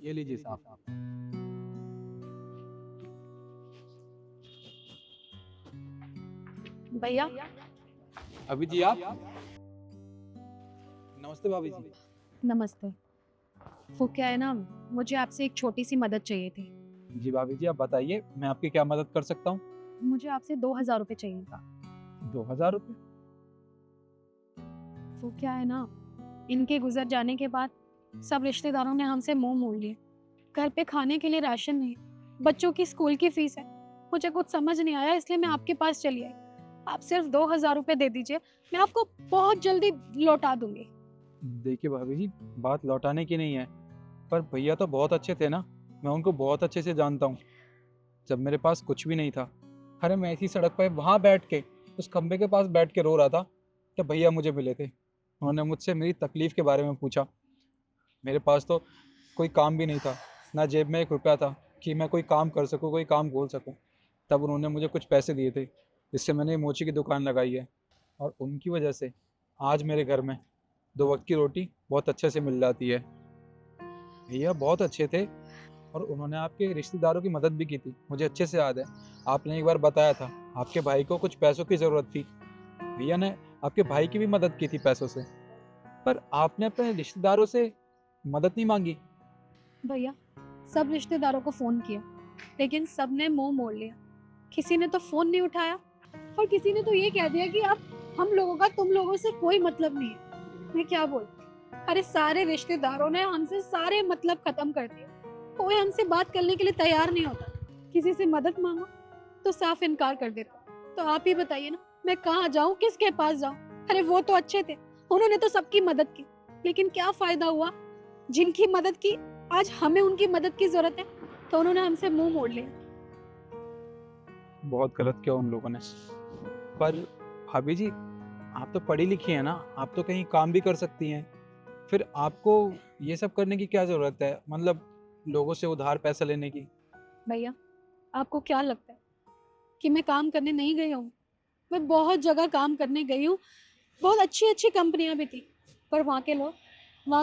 ये लीजिए साहब। भैया। अभी जी आप। नमस्ते भाभी जी। नमस्ते। वो क्या है ना, मुझे आपसे एक छोटी सी मदद चाहिए थी। जी भाभी जी, आप बताइए मैं आपकी क्या मदद कर सकता हूँ। मुझे आपसे 2,000 रुपये चाहिए था। 2000 रुपये? वो क्या है ना, इनके गुजर जाने के बाद सब रिश्तेदारों ने हमसे मुंह मोड़ लिए। घर पे खाने के लिए राशन नहीं, बच्चों की स्कूल की फीस है। मुझे कुछ समझ नहीं आया, इसलिए मैं आपके पास चली आई। आप सिर्फ 2,000 रुपये दे दीजिए, मैं आपको बहुत जल्दी लौटा दूंगी। देखिए भाभी जी, बात लौटाने की नहीं है, पर भैया तो बहुत अच्छे थे ना, मैं उनको बहुत अच्छे से जानता हूँ। जब मेरे पास कुछ भी नहीं था, अरे मैं ऐसी सड़क पर वहाँ बैठ के उस खंबे के पास बैठ के रो रहा था कि भैया मुझे मिले थे। उन्होंने मुझसे मेरी तकलीफ़ के बारे में पूछा। मेरे पास तो कोई काम भी नहीं था, ना जेब में 1 रुपया था कि मैं कोई काम कर सकूँ, कोई काम खोल सकूँ। तब उन्होंने मुझे कुछ पैसे दिए थे, जिससे मैंने ये मोची की दुकान लगाई है। और उनकी वजह से आज मेरे घर में 2 वक्त की रोटी बहुत अच्छे से मिल जाती है। भैया बहुत अच्छे थे और उन्होंने आपके रिश्तेदारों की मदद भी की थी, मुझे अच्छे से याद है। आपने एक बार बताया था आपके भाई को कुछ पैसों की ज़रूरत थी, भैया ने आपके भाई की भी मदद की थी पैसों से। पर आपने अपने रिश्तेदारों से मदद नहीं मांगी। भैया, सब रिश्तेदारों को फोन किया, लेकिन सब ने मुंह मोड़ लिया। किसी ने तो फोन नहीं उठाया और किसी ने तो ये कह दिया कि आप हम लोगों का तुम लोगों से कोई मतलब नहीं है। मैं क्या बोलूं? अरे सारे रिश्तेदारों ने हमसे सारे मतलब खत्म कर दिए। कोई हमसे बात करने के लिए तैयार नहीं होता। किसी से मदद मांगो तो साफ इनकार कर देता। तो आप ही बताइए ना, मैं कहाँ जाऊं, किसके पास जाऊं? अरे वो तो अच्छे थे, उन्होंने तो सबकी मदद की, लेकिन क्या फायदा हुआ? जिनकी मदद की आज हमें उनकी मदद की जरूरत है, तो उन्होंने हमसे मुंह मोड़ लिया। बहुत गलत किया उन लोगों ने। पर भाभी जी, आप तो पढ़ी लिखी हैं ना, आप तो कहीं काम भी कर सकती हैं। फिर आपको ये सब करने की क्या ज़रूरत है, मतलब लोगों से उधार पैसा लेने की। भैया, आपको क्या लगता है कि मैं काम करने नहीं गई हूँ? मैं बहुत जगह काम करने गई हूँ, बहुत अच्छी अच्छी कंपनियां भी थी, पर वहाँ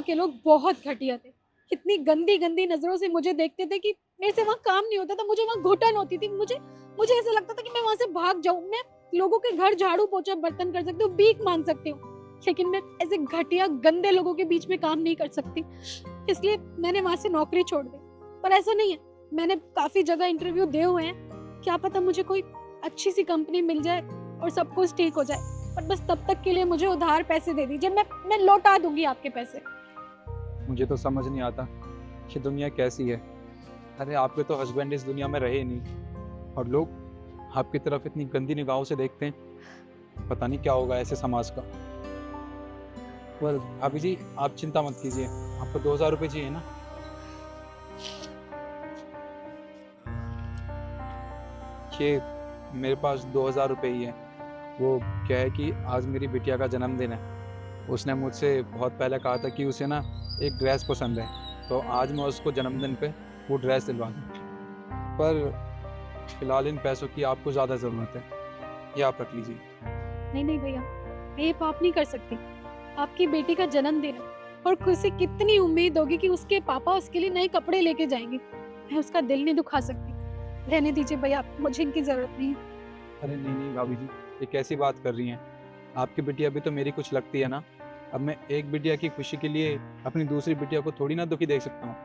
के लोग बहुत घटिया थे। कितनी गंदी गंदी नजरों से मुझे देखते थे कि मेरे से वहाँ काम नहीं होता था, मुझे वहाँ घुटन होती थी। मुझे मुझे ऐसा लगता था कि मैं वहाँ से भाग जाऊँ। मैं लोगों के घर झाड़ू पोछा बर्तन कर सकती हूँ, भीख मांग सकती हूँ, लेकिन मैं ऐसे घटिया गंदे लोगों के बीच में काम नहीं कर सकती। इसलिए मैंने वहाँ से नौकरी छोड़ दी। पर ऐसा नहीं है, मैंने काफी जगह इंटरव्यू दिए हुए हैं। क्या पता मुझे कोई अच्छी सी कंपनी मिल जाए और सब कुछ ठीक हो जाए। पर बस तब तक के लिए मुझे उधार पैसे दे दीजिए, मैं लौटा दूंगी आपके पैसे। मुझे तो समझ नहीं आता कि दुनिया कैसी है। अरे आपके तो हस्बैंड इस दुनिया में रहे ही नहीं और लोग आपकी तरफ इतनी गंदी निगाहों से देखते हैं। पता नहीं क्या होगा ऐसे समाज का। पर भाभी जी, आप चिंता मत कीजिए, आपको 2000 रुपये चाहिए ना। ये मेरे पास 2000 रुपये ही है। वो क्या है कि आज मेरी बिटिया का जन्मदिन है। उसने मुझसे बहुत पहले कहा था कि उसे ना एक ड्रेस पसंद है, तो आज मैं उसको जन्मदिन पे वो ड्रेस दिलवा दूँ। पर फिलहाल इन पैसों की आपको ज़्यादा ज़रूरत है, ये आप रख लीजिए। नहीं नहीं भैया, मैं ये पाप नहीं कर सकती। आपकी बेटी का जन्मदिन है और उसे कितनी उम्मीद होगी कि उसके पापा उसके लिए नए कपड़े लेके जाएंगे। मैं उसका दिल नहीं दुखा सकती। रहने दीजिए भैया, मुझे इनकी जरूरत नहीं है। अरे नहीं नहीं भाभी जी, ये कैसी बात कर रही हैं। आपकी बिटिया भी तो मेरी कुछ लगती है ना। अब मैं एक बिटिया की खुशी के लिए अपनी दूसरी बिटिया को थोड़ी ना दुखी देख सकता हूँ।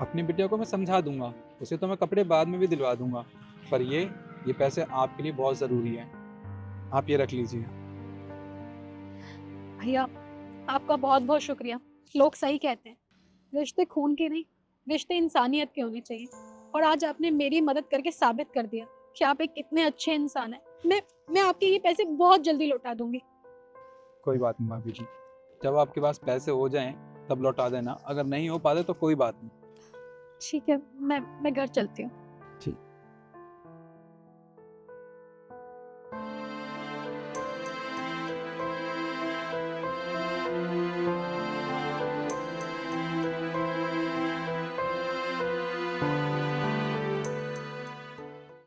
अपनी बिटिया को मैं समझा दूंगा, उसे तो मैं कपड़े बाद में भी दिलवा दूंगा। पर ये पैसे आपके लिए बहुत ज़रूरी हैं, आप ये रख लीजिए। भैया, आपका बहुत बहुत शुक्रिया। लोग सही कहते हैं, रिश्ते खून के नहीं, रिश्ते इंसानियत के होने चाहिए। और आज आपने मेरी मदद करके साबित कर दिया कि आप एक कितने अच्छे इंसान हैं। मैं आपके ये पैसे बहुत जल्दी लौटा दूंगी। कोई बात नहीं भाभी जी, जब आपके पास पैसे हो जाएं तब लौटा देना, अगर नहीं हो पाते तो कोई बात नहीं। ठीक है, मैं घर चलती हूँ।